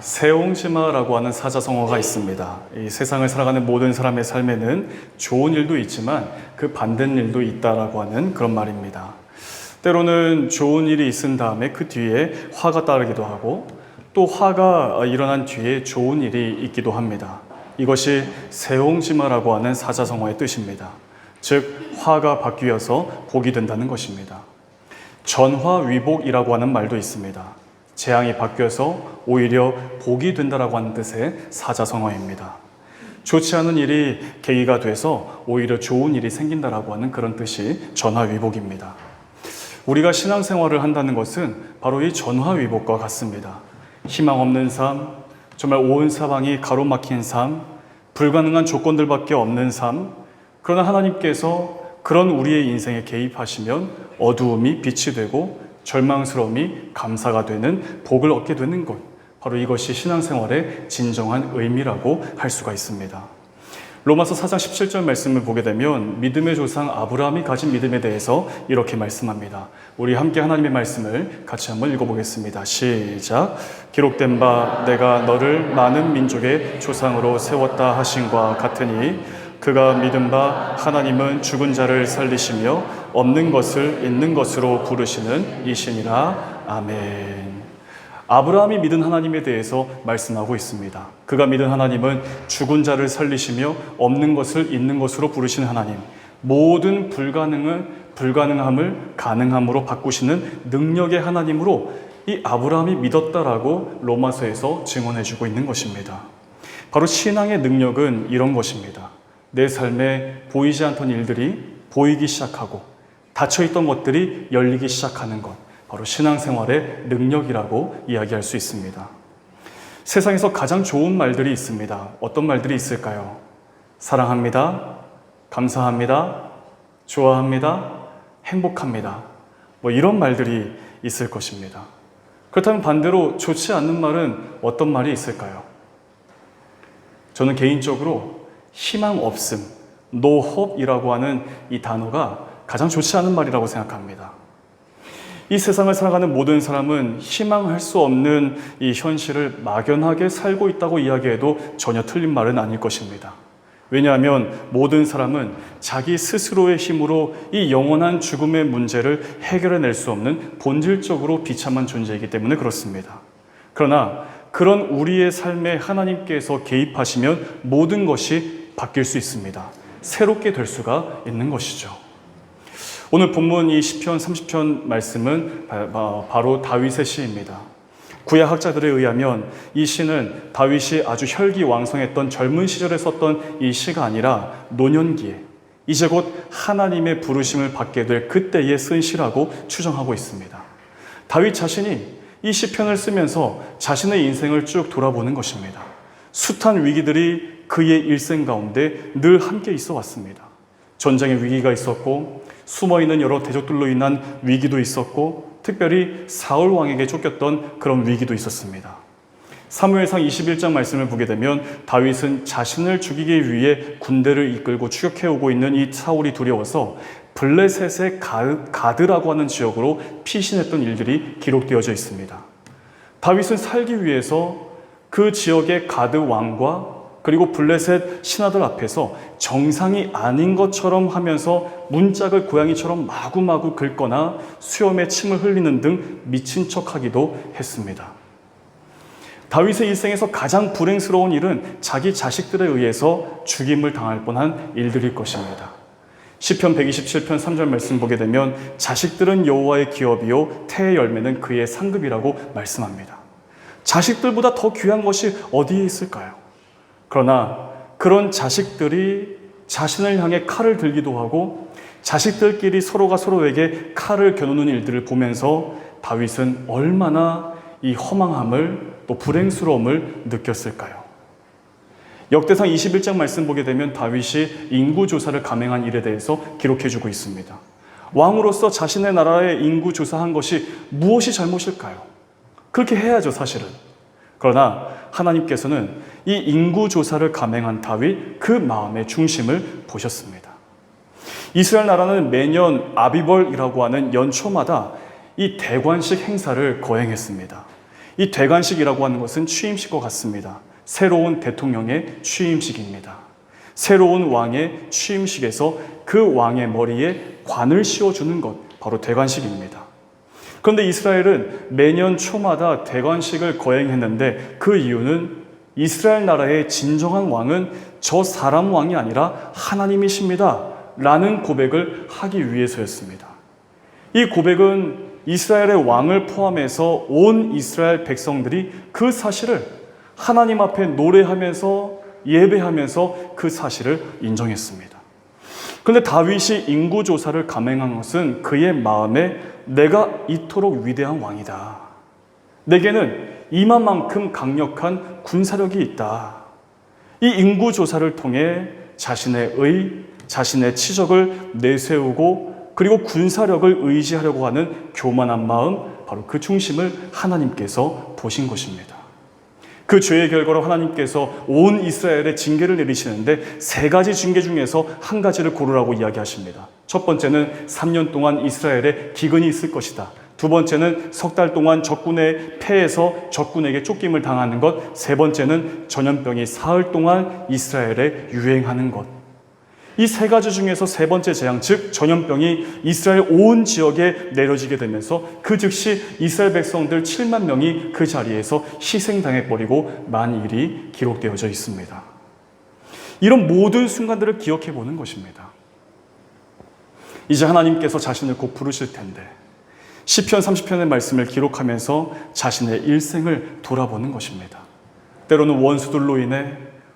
세옹지마라고 하는 사자성어가 있습니다. 이 세상을 살아가는 모든 사람의 삶에는 좋은 일도 있지만 그 반대는 일도 있다라고 하는 그런 말입니다. 때로는 좋은 일이 있은 다음에 그 뒤에 화가 따르기도 하고 또 화가 일어난 뒤에 좋은 일이 있기도 합니다. 이것이 세옹지마라고 하는 사자성어의 뜻입니다. 즉 화가 바뀌어서 복이 된다는 것입니다. 전화위복이라고 하는 말도 있습니다. 재앙이 바뀌어서 오히려 복이 된다라고 하는 뜻의 사자성어입니다. 좋지 않은 일이 계기가 돼서 오히려 좋은 일이 생긴다라고 하는 그런 뜻이 전화위복입니다. 우리가 신앙생활을 한다는 것은 바로 이 전화위복과 같습니다. 희망 없는 삶, 정말 온 사방이 가로막힌 삶, 불가능한 조건들밖에 없는 삶, 그러나 하나님께서 그런 우리의 인생에 개입하시면 어두움이 빛이 되고 절망스러움이 감사가 되는 복을 얻게 되는 것, 바로 이것이 신앙생활의 진정한 의미라고 할 수가 있습니다. 로마서 4장 17절 말씀을 보게 되면 믿음의 조상 아브라함이 가진 믿음에 대해서 이렇게 말씀합니다. 우리 함께 하나님의 말씀을 같이 한번 읽어보겠습니다. 시작. 기록된 바 내가 너를 많은 민족의 조상으로 세웠다 하신과 같으니 그가 믿은 바 하나님은 죽은 자를 살리시며 없는 것을 있는 것으로 부르시는 이시니라. 아멘. 아브라함이 믿은 하나님에 대해서 말씀하고 있습니다. 그가 믿은 하나님은 죽은 자를 살리시며 없는 것을 있는 것으로 부르시는 하나님, 모든 불가능함을 가능함으로 바꾸시는 능력의 하나님으로 이 아브라함이 믿었다라고 로마서에서 증언해주고 있는 것입니다. 바로 신앙의 능력은 이런 것입니다. 내 삶에 보이지 않던 일들이 보이기 시작하고 닫혀있던 것들이 열리기 시작하는 것, 바로 신앙생활의 능력이라고 이야기할 수 있습니다. 세상에서 가장 좋은 말들이 있습니다. 어떤 말들이 있을까요? 사랑합니다, 감사합니다, 좋아합니다, 행복합니다, 이런 말들이 있을 것입니다. 그렇다면 반대로 좋지 않는 말은 어떤 말이 있을까요? 저는 개인적으로 희망 없음, no hope이라고 하는 이 단어가 가장 좋지 않은 말이라고 생각합니다. 이 세상을 살아가는 모든 사람은 희망할 수 없는 이 현실을 막연하게 살고 있다고 이야기해도 전혀 틀린 말은 아닐 것입니다. 왜냐하면 모든 사람은 자기 스스로의 힘으로 이 영원한 죽음의 문제를 해결해낼 수 없는 본질적으로 비참한 존재이기 때문에 그렇습니다. 그러나 그런 우리의 삶에 하나님께서 개입하시면 모든 것이 바뀔 수 있습니다. 새롭게 될 수가 있는 것이죠. 오늘 본문 이 시편 30편 말씀은 바로 다윗의 시입니다. 구약 학자들에 의하면 이 시는 다윗이 아주 혈기왕성했던 젊은 시절에 썼던 이 시가 아니라 노년기에 이제 곧 하나님의 부르심을 받게 될 그때에 쓴 시라고 추정하고 있습니다. 다윗 자신이 이 시편을 쓰면서 자신의 인생을 쭉 돌아보는 것입니다. 숱한 위기들이 그의 일생 가운데 늘 함께 있어 왔습니다. 전쟁의 위기가 있었고 숨어있는 여러 대적들로 인한 위기도 있었고 특별히 사울 왕에게 쫓겼던 그런 위기도 있었습니다. 사무엘상 21장 말씀을 보게 되면 다윗은 자신을 죽이기 위해 군대를 이끌고 추격해오고 있는 이 사울이 두려워서 블레셋의 가드라고 하는 지역으로 피신했던 일들이 기록되어져 있습니다. 다윗은 살기 위해서 그 지역의 가드 왕과 그리고 블레셋 신하들 앞에서 정상이 아닌 것처럼 하면서 문짝을 고양이처럼 마구마구 긁거나 수염에 침을 흘리는 등 미친 척하기도 했습니다. 다윗의 일생에서 가장 불행스러운 일은 자기 자식들에 의해서 죽임을 당할 뻔한 일들일 것입니다. 시편 127편 3절 말씀 보게 되면 자식들은 여호와의 기업이요 태의 열매는 그의 상급이라고 말씀합니다. 자식들보다 더 귀한 것이 어디에 있을까요? 그러나 그런 자식들이 자신을 향해 칼을 들기도 하고 자식들끼리 서로가 서로에게 칼을 겨누는 일들을 보면서 다윗은 얼마나 이 허망함을 또 불행스러움을 느꼈을까요? 역대상 21장 말씀 보게 되면 다윗이 인구조사를 감행한 일에 대해서 기록해주고 있습니다. 왕으로서 자신의 나라의 인구조사한 것이 무엇이 잘못일까요? 그렇게 해야죠, 사실은. 그러나 하나님께서는 이 인구조사를 감행한 다윗 그 마음의 중심을 보셨습니다. 이스라엘 나라는 매년 아비벌이라고 하는 연초마다 이 대관식 행사를 거행했습니다. 이 대관식이라고 하는 것은 취임식과 같습니다. 새로운 대통령의 취임식입니다. 새로운 왕의 취임식에서 그 왕의 머리에 관을 씌워주는 것, 바로 대관식입니다. 그런데 이스라엘은 매년 초마다 대관식을 거행했는데 그 이유는 이스라엘 나라의 진정한 왕은 저 사람 왕이 아니라 하나님이십니다 라는 고백을 하기 위해서였습니다. 이 고백은 이스라엘의 왕을 포함해서 온 이스라엘 백성들이 그 사실을 하나님 앞에 노래하면서 예배하면서 그 사실을 인정했습니다. 그런데 다윗이 인구조사를 감행한 것은 그의 마음에 내가 이토록 위대한 왕이다. 내게는 이만큼 강력한 군사력이 있다. 이 인구조사를 통해 자신의 치적을 내세우고 그리고 군사력을 의지하려고 하는 교만한 마음, 바로 그 중심을 하나님께서 보신 것입니다. 그 죄의 결과로 하나님께서 온 이스라엘에 징계를 내리시는데 세 가지 징계 중에서 한 가지를 고르라고 이야기하십니다. 첫 번째는 3년 동안 이스라엘에 기근이 있을 것이다. 두 번째는 석 달 동안 적군의 패해서 적군에게 쫓김을 당하는 것. 세 번째는 전염병이 사흘 동안 이스라엘에 유행하는 것. 이 세 가지 중에서 세 번째 재앙, 즉 전염병이 이스라엘 온 지역에 내려지게 되면서 그 즉시 이스라엘 백성들 7만 명이 그 자리에서 희생당해버리고 만일이 기록되어져 있습니다. 이런 모든 순간들을 기억해 보는 것입니다. 이제 하나님께서 자신을 곧 부르실 텐데 시편 30편의 말씀을 기록하면서 자신의 일생을 돌아보는 것입니다. 때로는 원수들로 인해,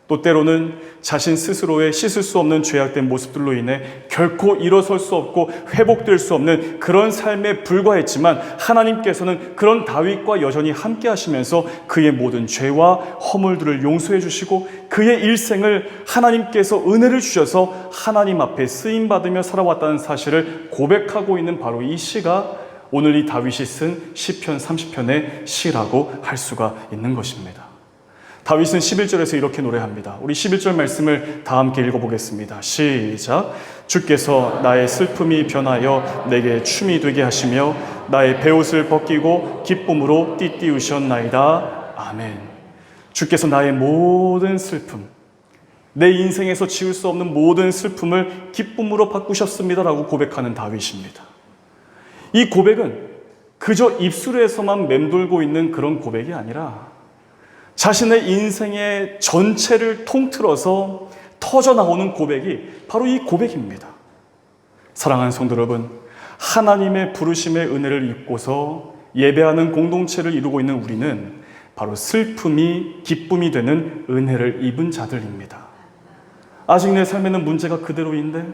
또 때로는 자신 스스로의 씻을 수 없는 죄악된 모습들로 인해 결코 일어설 수 없고 회복될 수 없는 그런 삶에 불과했지만 하나님께서는 그런 다윗과 여전히 함께 하시면서 그의 모든 죄와 허물들을 용서해 주시고 그의 일생을 하나님께서 은혜를 주셔서 하나님 앞에 쓰임받으며 살아왔다는 사실을 고백하고 있는 바로 이 시가 오늘 이 다윗이 쓴 시편 30편의 시라고 할 수가 있는 것입니다. 다윗은 11절에서 이렇게 노래합니다. 우리 11절 말씀을 다 함께 읽어보겠습니다. 시작. 주께서 나의 슬픔이 변하여 내게 춤이 되게 하시며 나의 베옷을 벗기고 기쁨으로 띠띠우셨나이다. 아멘. 주께서 나의 모든 슬픔, 내 인생에서 지울 수 없는 모든 슬픔을 기쁨으로 바꾸셨습니다라고 고백하는 다윗입니다. 이 고백은 그저 입술에서만 맴돌고 있는 그런 고백이 아니라 자신의 인생의 전체를 통틀어서 터져나오는 고백이 바로 이 고백입니다. 사랑하는 성도 여러분, 하나님의 부르심의 은혜를 입고서 예배하는 공동체를 이루고 있는 우리는 바로 슬픔이 기쁨이 되는 은혜를 입은 자들입니다. 아직 내 삶에는 문제가 그대로인데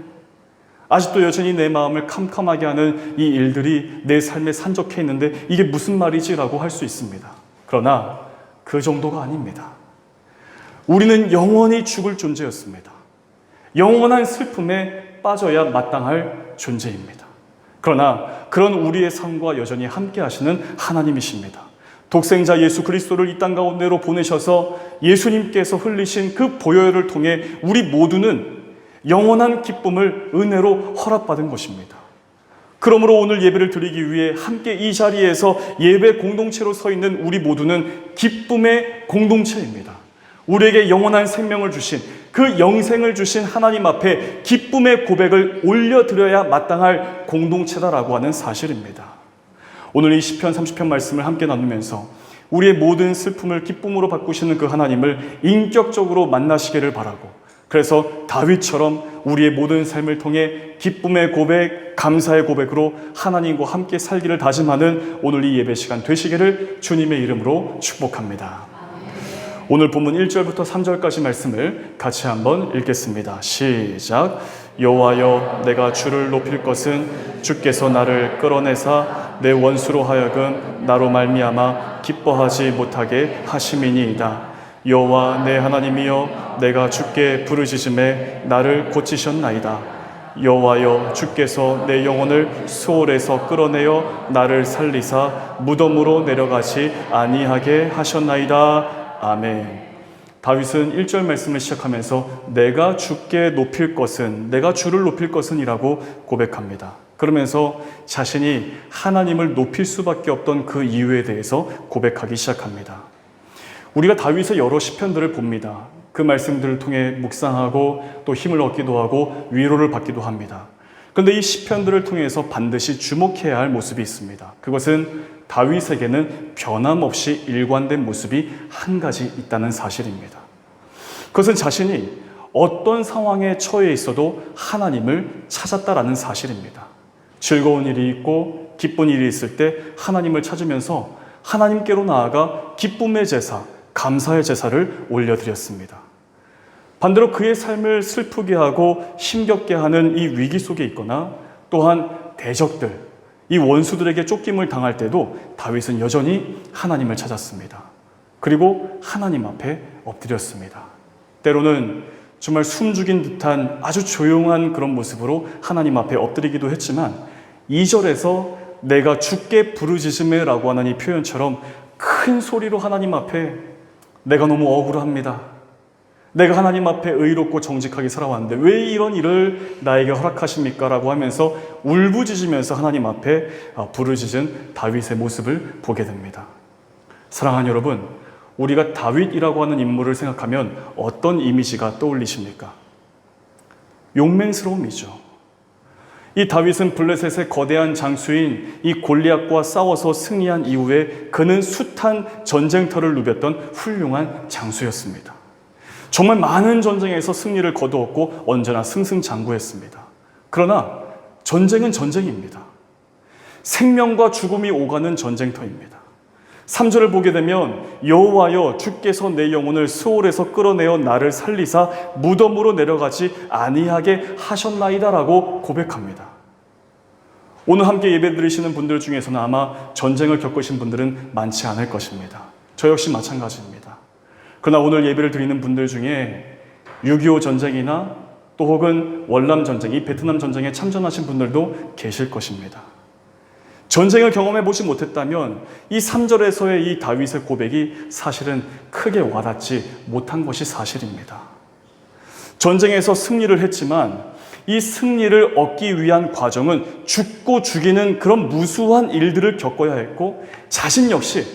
아직도 여전히 내 마음을 캄캄하게 하는 이 일들이 내 삶에 산적해 있는데 이게 무슨 말이지? 라고 할 수 있습니다. 그러나 그 정도가 아닙니다. 우리는 영원히 죽을 존재였습니다. 영원한 슬픔에 빠져야 마땅할 존재입니다. 그러나 그런 우리의 삶과 여전히 함께 하시는 하나님이십니다. 독생자 예수 그리스도를 이 땅 가운데로 보내셔서 예수님께서 흘리신 그 보혈을 통해 우리 모두는 영원한 기쁨을 은혜로 허락받은 것입니다. 그러므로 오늘 예배를 드리기 위해 함께 이 자리에서 예배 공동체로 서 있는 우리 모두는 기쁨의 공동체입니다. 우리에게 영원한 생명을 주신, 그 영생을 주신 하나님 앞에 기쁨의 고백을 올려드려야 마땅할 공동체다라고 하는 사실입니다. 오늘 이 시편 30편 말씀을 함께 나누면서 우리의 모든 슬픔을 기쁨으로 바꾸시는 그 하나님을 인격적으로 만나시기를 바라고, 그래서 다윗처럼 우리의 모든 삶을 통해 기쁨의 고백, 감사의 고백으로 하나님과 함께 살기를 다짐하는 오늘 이 예배 시간 되시기를 주님의 이름으로 축복합니다. 오늘 본문 1절부터 3절까지 말씀을 같이 한번 읽겠습니다. 시작. 여호와여, 내가 주를 높일 것은 주께서 나를 끌어내사 내 원수로 하여금 나로 말미암아 기뻐하지 못하게 하심이니이다. 여호와 내 하나님이여, 내가 주께 부르짖음에 나를 고치셨나이다. 여호와여, 주께서 내 영혼을 수월에서 끌어내어 나를 살리사 무덤으로 내려가지 아니하게 하셨나이다. 아멘. 다윗은 1절 말씀을 시작하면서 내가 주께 높일 것은, 내가 주를 높일 것은 이라고 고백합니다. 그러면서 자신이 하나님을 높일 수밖에 없던 그 이유에 대해서 고백하기 시작합니다. 우리가 다윗의 여러 시편들을 봅니다. 그 말씀들을 통해 묵상하고 또 힘을 얻기도 하고 위로를 받기도 합니다. 그런데 이 시편들을 통해서 반드시 주목해야 할 모습이 있습니다. 그것은 다윗에게는 변함없이 일관된 모습이 한 가지 있다는 사실입니다. 그것은 자신이 어떤 상황에 처해 있어도 하나님을 찾았다라는 사실입니다. 즐거운 일이 있고 기쁜 일이 있을 때 하나님을 찾으면서 하나님께로 나아가 기쁨의 제사, 감사의 제사를 올려드렸습니다. 반대로 그의 삶을 슬프게 하고 힘겹게 하는 이 위기 속에 있거나 또한 대적들, 이 원수들에게 쫓김을 당할 때도 다윗은 여전히 하나님을 찾았습니다. 그리고 하나님 앞에 엎드렸습니다. 때로는 정말 숨죽인 듯한 아주 조용한 그런 모습으로 하나님 앞에 엎드리기도 했지만 2절에서 내가 주께 부르짖음에라고 하는 이 표현처럼 큰 소리로 하나님 앞에 내가 너무 억울합니다. 내가 하나님 앞에 의롭고 정직하게 살아왔는데 왜 이런 일을 나에게 허락하십니까? 라고 하면서 울부짖으면서 하나님 앞에 부르짖은 다윗의 모습을 보게 됩니다. 사랑하는 여러분, 우리가 다윗이라고 하는 인물을 생각하면 어떤 이미지가 떠올리십니까? 용맹스러움이죠. 이 다윗은 블레셋의 거대한 장수인 이 골리앗과 싸워서 승리한 이후에 그는 숱한 전쟁터를 누볐던 훌륭한 장수였습니다. 정말 많은 전쟁에서 승리를 거두었고 언제나 승승장구했습니다. 그러나 전쟁은 전쟁입니다. 생명과 죽음이 오가는 전쟁터입니다. 3절을 보게 되면 여호와여 주께서 내 영혼을 스올에서 끌어내어 나를 살리사 무덤으로 내려가지 아니하게 하셨나이다라고 고백합니다. 오늘 함께 예배 드리시는 분들 중에서는 아마 전쟁을 겪으신 분들은 많지 않을 것입니다. 저 역시 마찬가지입니다. 그러나 오늘 예배를 드리는 분들 중에 6.25 전쟁이나 또 혹은 월남 전쟁, 이 베트남 전쟁에 참전하신 분들도 계실 것입니다. 전쟁을 경험해 보지 못했다면 이 3절에서의 이 다윗의 고백이 사실은 크게 와닿지 못한 것이 사실입니다. 전쟁에서 승리를 했지만 이 승리를 얻기 위한 과정은 죽고 죽이는 그런 무수한 일들을 겪어야 했고 자신 역시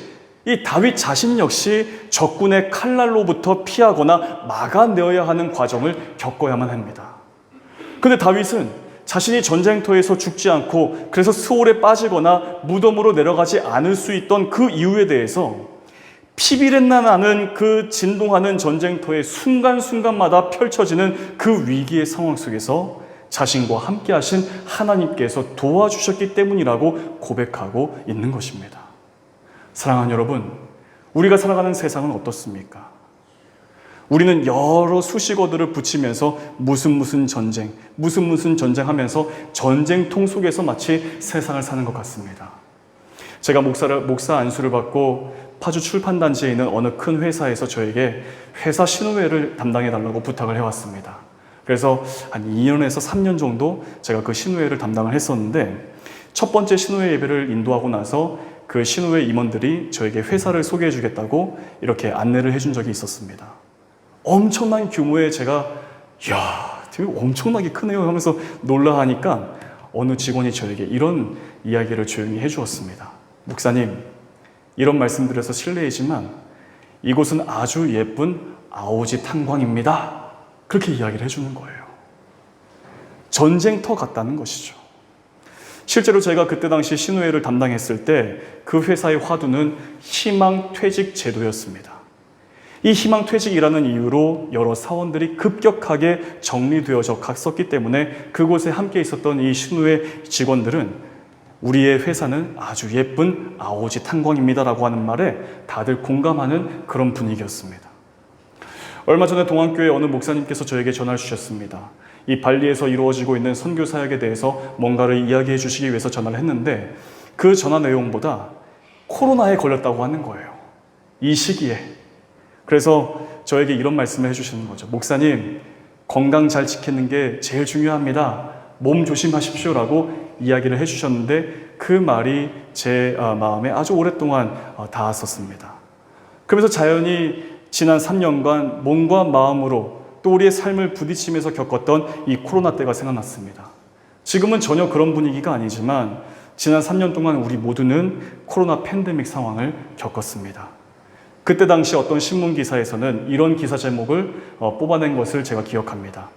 이 다윗 자신 역시 적군의 칼날로부터 피하거나 막아내어야 하는 과정을 겪어야만 합니다. 그런데 다윗은 자신이 전쟁터에서 죽지 않고 그래서 스올에 빠지거나 무덤으로 내려가지 않을 수 있던 그 이유에 대해서 피비린내 나는 그 진동하는 전쟁터의 순간순간마다 펼쳐지는 그 위기의 상황 속에서 자신과 함께 하신 하나님께서 도와주셨기 때문이라고 고백하고 있는 것입니다. 사랑하는 여러분, 우리가 살아가는 세상은 어떻습니까? 우리는 여러 수식어들을 붙이면서 무슨 전쟁 하면서 전쟁통 속에서 마치 세상을 사는 것 같습니다. 제가 목사 안수를 받고 파주 출판단지에 있는 어느 큰 회사에서 저에게 회사 신우회를 담당해달라고 부탁을 해왔습니다. 그래서 한 2년에서 3년 정도 제가 그 신우회를 담당을 했었는데 첫 번째 신우회 예배를 인도하고 나서 그 신우회 임원들이 저에게 회사를 소개해 주겠다고 이렇게 안내를 해준 적이 있었습니다. 엄청난 규모의 제가 이야 되게 엄청나게 크네요 하면서 놀라하니까 어느 직원이 저에게 이런 이야기를 조용히 해주었습니다. 목사님, 이런 말씀드려서 실례이지만 이곳은 아주 예쁜 아오지 탄광입니다. 그렇게 이야기를 해주는 거예요. 전쟁터 같다는 것이죠. 실제로 제가 그때 당시 신우회를 담당했을 때 그 회사의 화두는 희망퇴직 제도였습니다. 이 희망퇴직이라는 이유로 여러 사원들이 급격하게 정리되어져 갔었기 때문에 그곳에 함께 있었던 이 신우회 직원들은 우리의 회사는 아주 예쁜 아오지 탄광입니다라고 하는 말에 다들 공감하는 그런 분위기였습니다. 얼마 전에 동안교회 어느 목사님께서 저에게 전화를 주셨습니다. 이 발리에서 이루어지고 있는 선교 사역에 대해서 뭔가를 이야기해 주시기 위해서 전화를 했는데 그 전화 내용보다 코로나에 걸렸다고 하는 거예요. 이 시기에. 그래서 저에게 이런 말씀을 해주시는 거죠. 목사님, 건강 잘 지키는 게 제일 중요합니다. 몸 조심하십시오라고 이야기를 해주셨는데 그 말이 제 마음에 아주 오랫동안 닿았었습니다. 그러면서 자연히 지난 3년간 몸과 마음으로 또 우리의 삶을 부딪히면서 겪었던 이 코로나 때가 생각났습니다. 지금은 전혀 그런 분위기가 아니지만 지난 3년 동안 우리 모두는 코로나 팬데믹 상황을 겪었습니다. 그때 당시 어떤 신문 기사에서는 이런 기사 제목을 뽑아낸 것을 제가 기억합니다.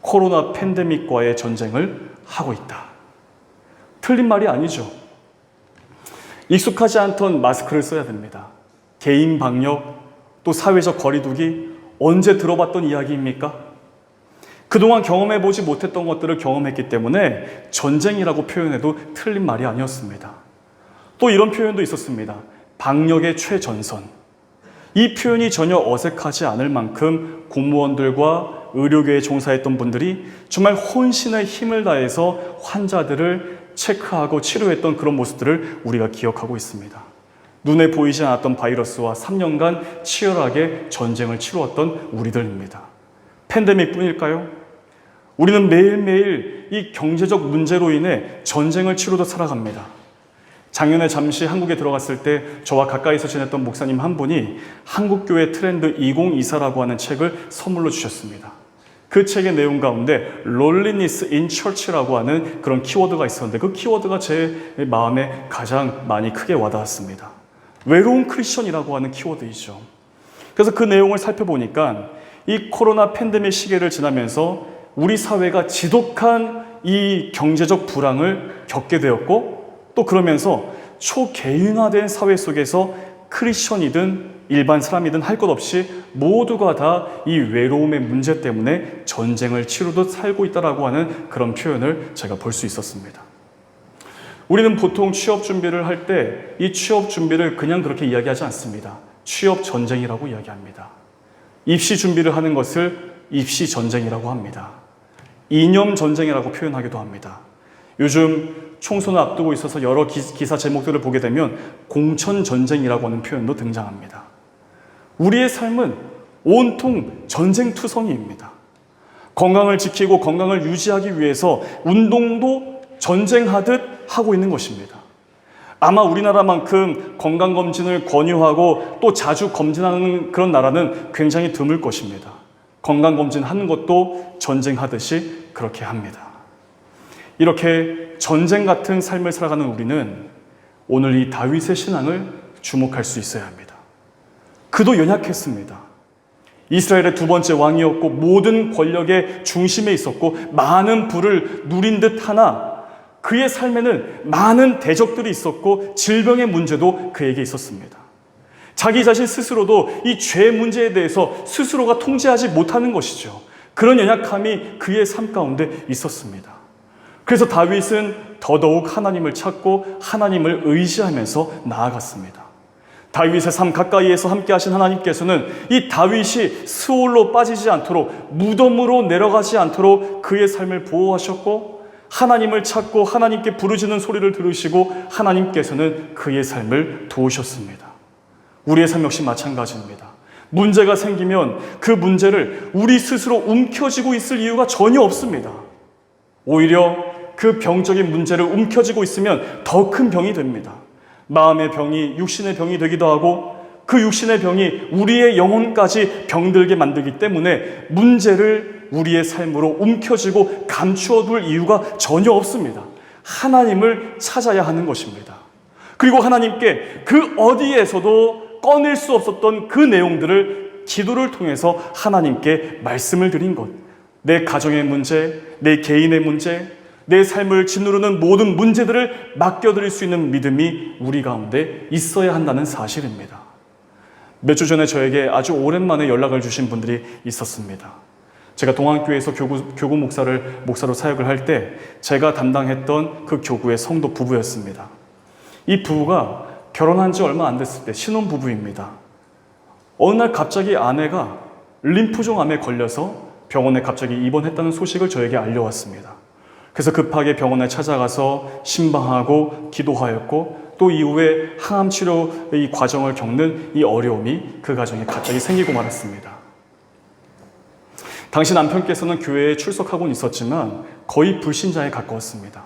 코로나 팬데믹과의 전쟁을 하고 있다. 틀린 말이 아니죠. 익숙하지 않던 마스크를 써야 됩니다. 개인 방역, 또 사회적 거리두기, 언제 들어봤던 이야기입니까? 그동안 경험해보지 못했던 것들을 경험했기 때문에 전쟁이라고 표현해도 틀린 말이 아니었습니다. 또 이런 표현도 있었습니다. 방역의 최전선. 이 표현이 전혀 어색하지 않을 만큼 공무원들과 의료계에 종사했던 분들이 정말 혼신의 힘을 다해서 환자들을 체크하고 치료했던 그런 모습들을 우리가 기억하고 있습니다. 눈에 보이지 않았던 바이러스와 3년간 치열하게 전쟁을 치루었던 우리들입니다. 팬데믹 뿐일까요? 우리는 매일매일 이 경제적 문제로 인해 전쟁을 치르듯 살아갑니다. 작년에 잠시 한국에 들어갔을 때 저와 가까이서 지냈던 목사님 한 분이 한국교회 트렌드 2024라고 하는 책을 선물로 주셨습니다. 그 책의 내용 가운데 Loneliness in Church라고 하는 그런 키워드가 있었는데 그 키워드가 제 마음에 가장 많이 크게 와닿았습니다. 외로운 크리스천이라고 하는 키워드이죠. 그래서 그 내용을 살펴보니까 이 코로나 팬데믹 시기를 지나면서 우리 사회가 지독한 이 경제적 불황을 겪게 되었고 또 그러면서 초개인화된 사회 속에서 크리스천이든 일반 사람이든 할 것 없이 모두가 다 이 외로움의 문제 때문에 전쟁을 치르듯 살고 있다라고 하는 그런 표현을 제가 볼 수 있었습니다. 우리는 보통 취업 준비를 할 때 이 취업 준비를 그냥 그렇게 이야기하지 않습니다. 취업 전쟁이라고 이야기합니다. 입시 준비를 하는 것을 입시 전쟁이라고 합니다. 이념 전쟁이라고 표현하기도 합니다. 요즘 총선을 앞두고 있어서 여러 기사 제목들을 보게 되면 공천 전쟁이라고 하는 표현도 등장합니다. 우리의 삶은 온통 전쟁투성이입니다. 건강을 지키고 건강을 유지하기 위해서 운동도 전쟁하듯 하고 있는 것입니다. 아마 우리나라만큼 건강검진을 권유하고 또 자주 검진하는 그런 나라는 굉장히 드물 것입니다. 건강검진 하는 것도 전쟁하듯이 그렇게 합니다. 이렇게 전쟁 같은 삶을 살아가는 우리는 오늘 이 다윗의 신앙을 주목할 수 있어야 합니다. 그도 연약했습니다. 이스라엘의 두 번째 왕이었고 모든 권력의 중심에 있었고 많은 부를 누린 듯 하나 그의 삶에는 많은 대적들이 있었고 질병의 문제도 그에게 있었습니다. 자기 자신 스스로도 이 죄 문제에 대해서 스스로가 통제하지 못하는 것이죠. 그런 연약함이 그의 삶 가운데 있었습니다. 그래서 다윗은 더더욱 하나님을 찾고 하나님을 의지하면서 나아갔습니다. 다윗의 삶 가까이에서 함께 하신 하나님께서는 이 다윗이 스올로 빠지지 않도록 무덤으로 내려가지 않도록 그의 삶을 보호하셨고 하나님을 찾고 하나님께 부르짖는 소리를 들으시고 하나님께서는 그의 삶을 도우셨습니다. 우리의 삶 역시 마찬가지입니다. 문제가 생기면 그 문제를 우리 스스로 움켜쥐고 있을 이유가 전혀 없습니다. 오히려 그 병적인 문제를 움켜쥐고 있으면 더 큰 병이 됩니다. 마음의 병이 육신의 병이 되기도 하고 그 육신의 병이 우리의 영혼까지 병들게 만들기 때문에 문제를 우리의 삶으로 움켜쥐고 감추어둘 이유가 전혀 없습니다. 하나님을 찾아야 하는 것입니다. 그리고 하나님께 그 어디에서도 꺼낼 수 없었던 그 내용들을 기도를 통해서 하나님께 말씀을 드린 것. 내 가정의 문제, 내 개인의 문제, 내 삶을 짓누르는 모든 문제들을 맡겨드릴 수 있는 믿음이 우리 가운데 있어야 한다는 사실입니다. 몇 주 전에 저에게 아주 오랜만에 연락을 주신 분들이 있었습니다. 제가 동안교회에서 교구 목사로 사역을 할 때 제가 담당했던 그 교구의 성도 부부였습니다. 이 부부가 결혼한 지 얼마 안 됐을 때 신혼부부입니다. 어느 날 갑자기 아내가 림프종암에 걸려서 병원에 갑자기 입원했다는 소식을 저에게 알려왔습니다. 그래서 급하게 병원에 찾아가서 신방하고 기도하였고 또 이후에 항암 치료 이 과정을 겪는 이 어려움이 그 가정에 갑자기 생기고 말았습니다. 당시 남편께서는 교회에 출석하고는 있었지만 거의 불신자에 가까웠습니다.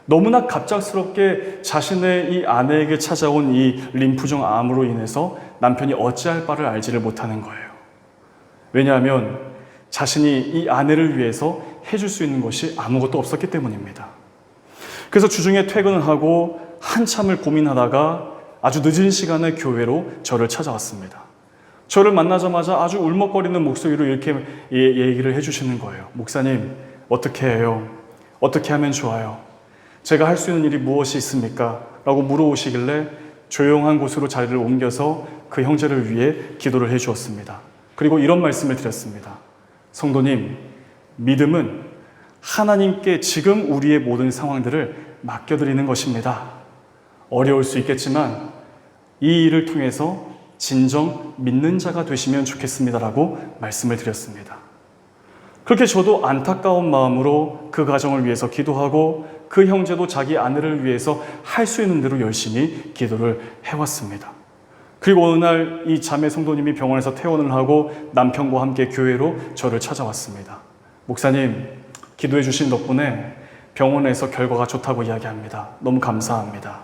너무나 갑작스럽게 자신의 이 아내에게 찾아온 이 림프종 암으로 인해서 남편이 어찌할 바를 알지를 못하는 거예요. 왜냐하면 자신이 이 아내를 위해서 해줄 수 있는 것이 아무것도 없었기 때문입니다. 그래서 주중에 퇴근을 하고 한참을 고민하다가 아주 늦은 시간에 교회로 저를 찾아왔습니다. 저를 만나자마자 아주 울먹거리는 목소리로 이렇게 얘기를 해주시는 거예요. 목사님, 어떻게 해요? 어떻게 하면 좋아요? 제가 할 수 있는 일이 무엇이 있습니까? 라고 물어오시길래 조용한 곳으로 자리를 옮겨서 그 형제를 위해 기도를 해 주었습니다. 그리고 이런 말씀을 드렸습니다. 성도님, 믿음은 하나님께 지금 우리의 모든 상황들을 맡겨드리는 것입니다. 어려울 수 있겠지만 이 일을 통해서 진정 믿는 자가 되시면 좋겠습니다라고 말씀을 드렸습니다. 그렇게 저도 안타까운 마음으로 그 가정을 위해서 기도하고 그 형제도 자기 아내를 위해서 할 수 있는 대로 열심히 기도를 해왔습니다. 그리고 어느 날 이 자매 성도님이 병원에서 퇴원을 하고 남편과 함께 교회로 저를 찾아왔습니다. 목사님, 기도해 주신 덕분에 병원에서 결과가 좋다고 이야기합니다. 너무 감사합니다.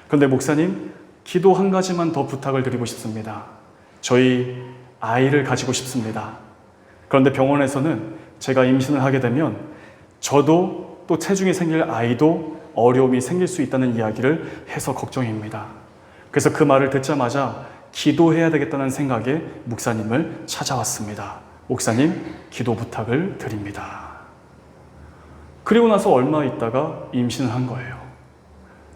그런데 목사님, 기도 한 가지만 더 부탁을 드리고 싶습니다. 저희 아이를 가지고 싶습니다. 그런데 병원에서는 제가 임신을 하게 되면 저도 또 체중이 생길 아이도 어려움이 생길 수 있다는 이야기를 해서 걱정입니다. 그래서 그 말을 듣자마자 기도해야 되겠다는 생각에 목사님을 찾아왔습니다. 목사님, 기도 부탁을 드립니다. 그리고 나서 얼마 있다가 임신을 한 거예요.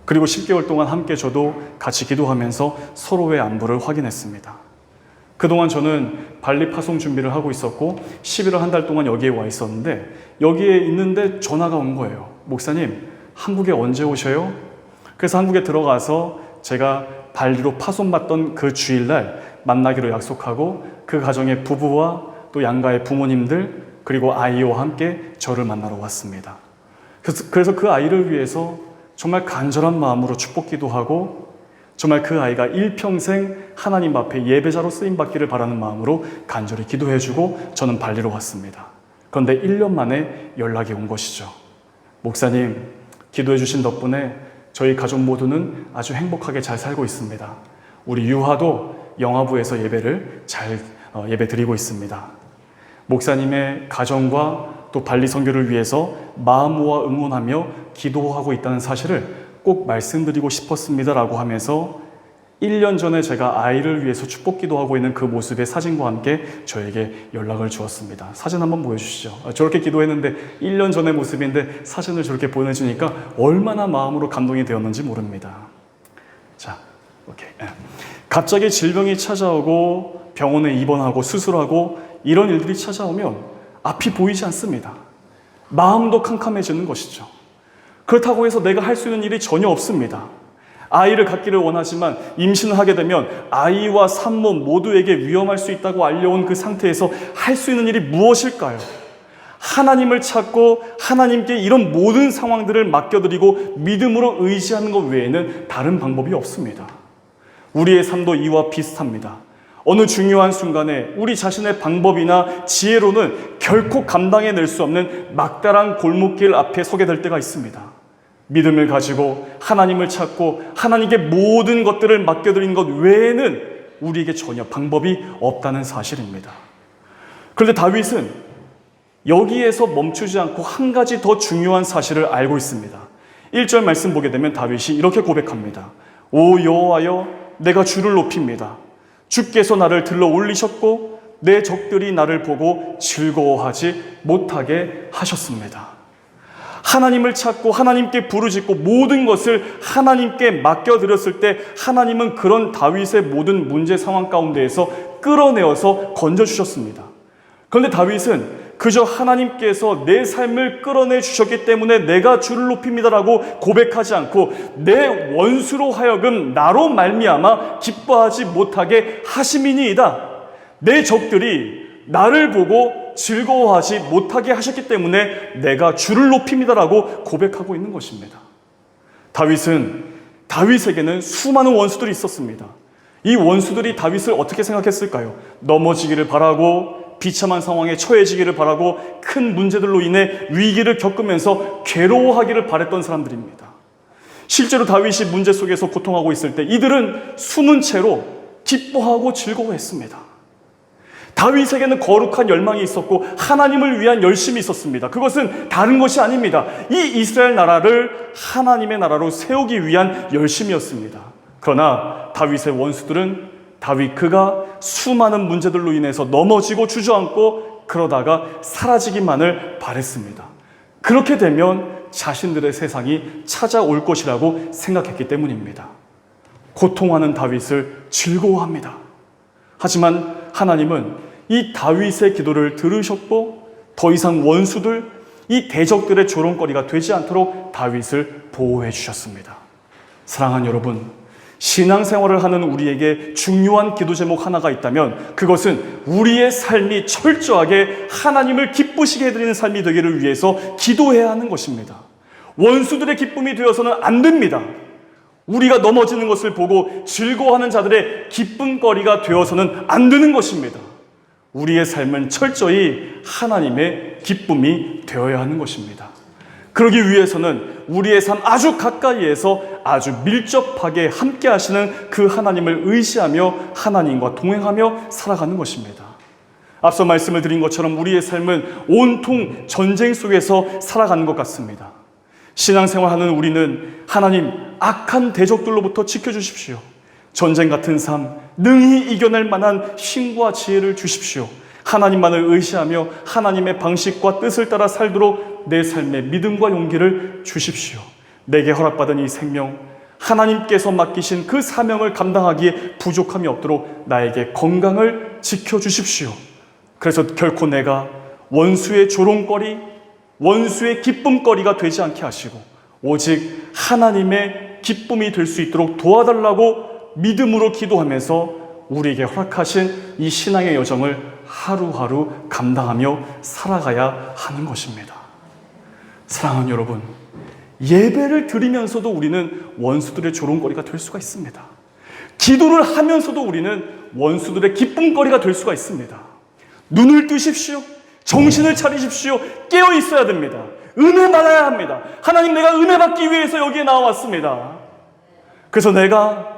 그리고 10개월 동안 함께 저도 같이 기도하면서 서로의 안부를 확인했습니다. 그동안 저는 발리 파송 준비를 하고 있었고 11월 한 달 동안 여기에 와 있었는데 여기에 있는데 전화가 온 거예요. 목사님, 한국에 언제 오셔요? 그래서 한국에 들어가서 제가 발리로 파송받던 그 주일날 만나기로 약속하고 그 가정의 부부와 또 양가의 부모님들 그리고 아이와 함께 저를 만나러 왔습니다. 그래서 그 아이를 위해서 정말 간절한 마음으로 축복 기도하고 정말 그 아이가 일평생 하나님 앞에 예배자로 쓰임받기를 바라는 마음으로 간절히 기도해주고 저는 발리로 왔습니다. 그런데 1년 만에 연락이 온 것이죠. 목사님, 기도해 주신 덕분에 저희 가족 모두는 아주 행복하게 잘 살고 있습니다. 우리 유하도 영화부에서 예배를 잘 예배 드리고 있습니다. 목사님의 가정과 또 발리 선교를 위해서 마음 모아 응원하며 기도하고 있다는 사실을 꼭 말씀드리고 싶었습니다라고 하면서 1년 전에 제가 아이를 위해서 축복 기도하고 있는 그 모습의 사진과 함께 저에게 연락을 주었습니다. 사진 한번 보여주시죠. 저렇게 기도했는데 1년 전의 모습인데 사진을 저렇게 보내주니까 얼마나 마음으로 감동이 되었는지 모릅니다. 자, 오케이. 갑자기 질병이 찾아오고 병원에 입원하고 수술하고 이런 일들이 찾아오면 앞이 보이지 않습니다. 마음도 캄캄해지는 것이죠. 그렇다고 해서 내가 할 수 있는 일이 전혀 없습니다. 아이를 갖기를 원하지만 임신을 하게 되면 아이와 산모 모두에게 위험할 수 있다고 알려온 그 상태에서 할 수 있는 일이 무엇일까요? 하나님을 찾고 하나님께 이런 모든 상황들을 맡겨드리고 믿음으로 의지하는 것 외에는 다른 방법이 없습니다. 우리의 삶도 이와 비슷합니다. 어느 중요한 순간에 우리 자신의 방법이나 지혜로는 결코 감당해낼 수 없는 막다른 골목길 앞에 서게 될 때가 있습니다. 믿음을 가지고 하나님을 찾고 하나님께 모든 것들을 맡겨드리는 것 외에는 우리에게 전혀 방법이 없다는 사실입니다. 그런데 다윗은 여기에서 멈추지 않고 한 가지 더 중요한 사실을 알고 있습니다. 1절 말씀 보게 되면 다윗이 이렇게 고백합니다. 오 여호와여, 내가 주를 높입니다. 주께서 나를 들러 올리셨고 내 적들이 나를 보고 즐거워하지 못하게 하셨습니다. 하나님을 찾고 하나님께 부르짖고 모든 것을 하나님께 맡겨드렸을 때 하나님은 그런 다윗의 모든 문제 상황 가운데에서 끌어내어서 건져주셨습니다. 그런데 다윗은 그저 하나님께서 내 삶을 끌어내 주셨기 때문에 내가 주를 높입니다라고 고백하지 않고 내 원수로 하여금 나로 말미암아 기뻐하지 못하게 하심이니이다. 내 적들이 나를 보고 즐거워하지 못하게 하셨기 때문에 내가 주를 높입니다라고 고백하고 있는 것입니다. 다윗에게는 수많은 원수들이 있었습니다. 이 원수들이 다윗을 어떻게 생각했을까요? 넘어지기를 바라고 비참한 상황에 처해지기를 바라고 큰 문제들로 인해 위기를 겪으면서 괴로워하기를 바랬던 사람들입니다. 실제로 다윗이 문제 속에서 고통하고 있을 때 이들은 숨은 채로 기뻐하고 즐거워했습니다. 다윗에게는 거룩한 열망이 있었고 하나님을 위한 열심이 있었습니다. 그것은 다른 것이 아닙니다. 이 이스라엘 나라를 하나님의 나라로 세우기 위한 열심이었습니다. 그러나 다윗의 원수들은 그가 수많은 문제들로 인해서 넘어지고 주저앉고 그러다가 사라지기만을 바랬습니다. 그렇게 되면 자신들의 세상이 찾아올 것이라고 생각했기 때문입니다. 고통하는 다윗을 즐거워합니다. 하지만 하나님은 이 다윗의 기도를 들으셨고 더 이상 원수들, 이 대적들의 조롱거리가 되지 않도록 다윗을 보호해 주셨습니다. 사랑하는 여러분, 신앙생활을 하는 우리에게 중요한 기도 제목 하나가 있다면 그것은 우리의 삶이 철저하게 하나님을 기쁘시게 해드리는 삶이 되기를 위해서 기도해야 하는 것입니다. 원수들의 기쁨이 되어서는 안 됩니다. 우리가 넘어지는 것을 보고 즐거워하는 자들의 기쁨거리가 되어서는 안 되는 것입니다. 우리의 삶은 철저히 하나님의 기쁨이 되어야 하는 것입니다. 그러기 위해서는 우리의 삶 아주 가까이에서 아주 밀접하게 함께 하시는 그 하나님을 의지하며 하나님과 동행하며 살아가는 것입니다. 앞서 말씀을 드린 것처럼 우리의 삶은 온통 전쟁 속에서 살아가는 것 같습니다. 신앙생활하는 우리는 하나님 악한 대적들로부터 지켜주십시오. 전쟁 같은 삶 능히 이겨낼 만한 힘과 지혜를 주십시오. 하나님만을 의지하며 하나님의 방식과 뜻을 따라 살도록 내 삶에 믿음과 용기를 주십시오. 내게 허락받은 이 생명, 하나님께서 맡기신 그 사명을 감당하기에 부족함이 없도록 나에게 건강을 지켜주십시오. 그래서 결코 내가 원수의 조롱거리, 원수의 기쁨거리가 되지 않게 하시고 오직 하나님의 기쁨이 될 수 있도록 도와달라고 믿음으로 기도하면서 우리에게 허락하신 이 신앙의 여정을 하루하루 감당하며 살아가야 하는 것입니다. 사랑하는 여러분, 예배를 드리면서도 우리는 원수들의 조롱거리가 될 수가 있습니다. 기도를 하면서도 우리는 원수들의 기쁨거리가 될 수가 있습니다. 눈을 뜨십시오. 정신을 차리십시오. 깨어 있어야 됩니다. 은혜 받아야 합니다. 하나님, 내가 은혜 받기 위해서 여기에 나왔습니다. 그래서 내가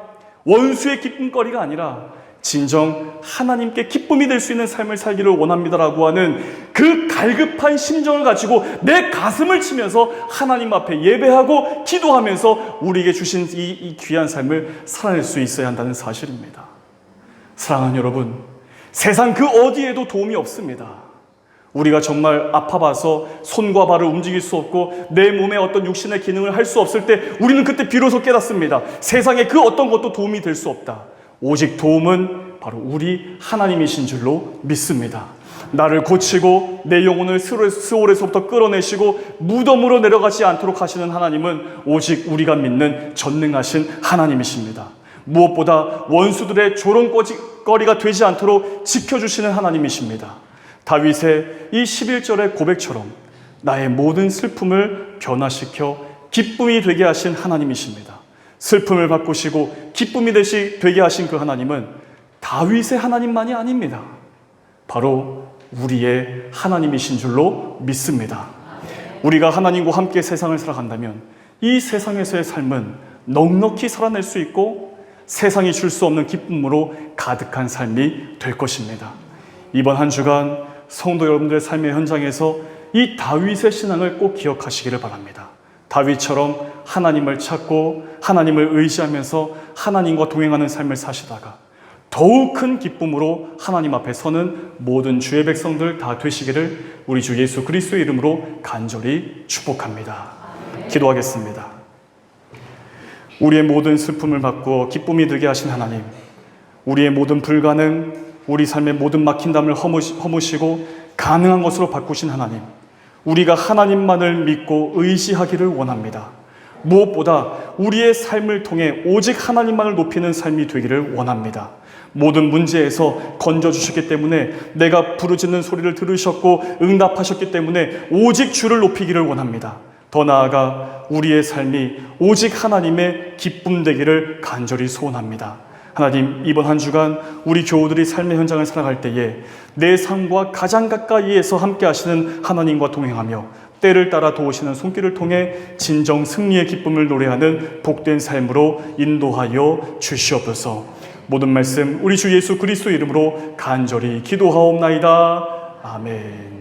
원수의 기쁨거리가 아니라 진정 하나님께 기쁨이 될 수 있는 삶을 살기를 원합니다라고 하는 그 갈급한 심정을 가지고 내 가슴을 치면서 하나님 앞에 예배하고 기도하면서 우리에게 주신 이 귀한 삶을 살아낼 수 있어야 한다는 사실입니다. 사랑하는 여러분, 세상 그 어디에도 도움이 없습니다. 우리가 정말 아파봐서 손과 발을 움직일 수 없고 내 몸의 어떤 육신의 기능을 할 수 없을 때 우리는 그때 비로소 깨닫습니다. 세상에 그 어떤 것도 도움이 될 수 없다. 오직 도움은 바로 우리 하나님이신 줄로 믿습니다. 나를 고치고 내 영혼을 스올에서부터 끌어내시고 무덤으로 내려가지 않도록 하시는 하나님은 오직 우리가 믿는 전능하신 하나님이십니다. 무엇보다 원수들의 조롱거리가 되지 않도록 지켜주시는 하나님이십니다. 다윗의 이 11절의 고백처럼 나의 모든 슬픔을 변화시켜 기쁨이 되게 하신 하나님이십니다. 슬픔을 바꾸시고 기쁨이 되게 하신 그 하나님은 다윗의 하나님만이 아닙니다. 바로 우리의 하나님이신 줄로 믿습니다. 우리가 하나님과 함께 세상을 살아간다면 이 세상에서의 삶은 넉넉히 살아낼 수 있고 세상이 줄 수 없는 기쁨으로 가득한 삶이 될 것입니다. 이번 한 주간 성도 여러분들의 삶의 현장에서 이 다윗의 신앙을 꼭 기억하시기를 바랍니다. 다윗처럼 하나님을 찾고 하나님을 의지하면서 하나님과 동행하는 삶을 사시다가 더욱 큰 기쁨으로 하나님 앞에 서는 모든 주의 백성들 다 되시기를 우리 주 예수 그리스도의 이름으로 간절히 축복합니다. 기도하겠습니다. 우리의 모든 슬픔을 바꾸어 기쁨이 되게 하신 하나님, 우리의 모든 불가능, 우리 삶의 모든 막힌담을 허무시고 가능한 것으로 바꾸신 하나님, 우리가 하나님만을 믿고 의지하기를 원합니다. 무엇보다 우리의 삶을 통해 오직 하나님만을 높이는 삶이 되기를 원합니다. 모든 문제에서 건져주셨기 때문에 내가 부르짖는 소리를 들으셨고 응답하셨기 때문에 오직 주를 높이기를 원합니다. 더 나아가 우리의 삶이 오직 하나님의 기쁨 되기를 간절히 소원합니다. 하나님, 이번 한 주간 우리 교우들이 삶의 현장을 살아갈 때에 내 삶과 가장 가까이에서 함께 하시는 하나님과 동행하며 때를 따라 도우시는 손길을 통해 진정 승리의 기쁨을 노래하는 복된 삶으로 인도하여 주시옵소서. 모든 말씀 우리 주 예수 그리스도 이름으로 간절히 기도하옵나이다. 아멘.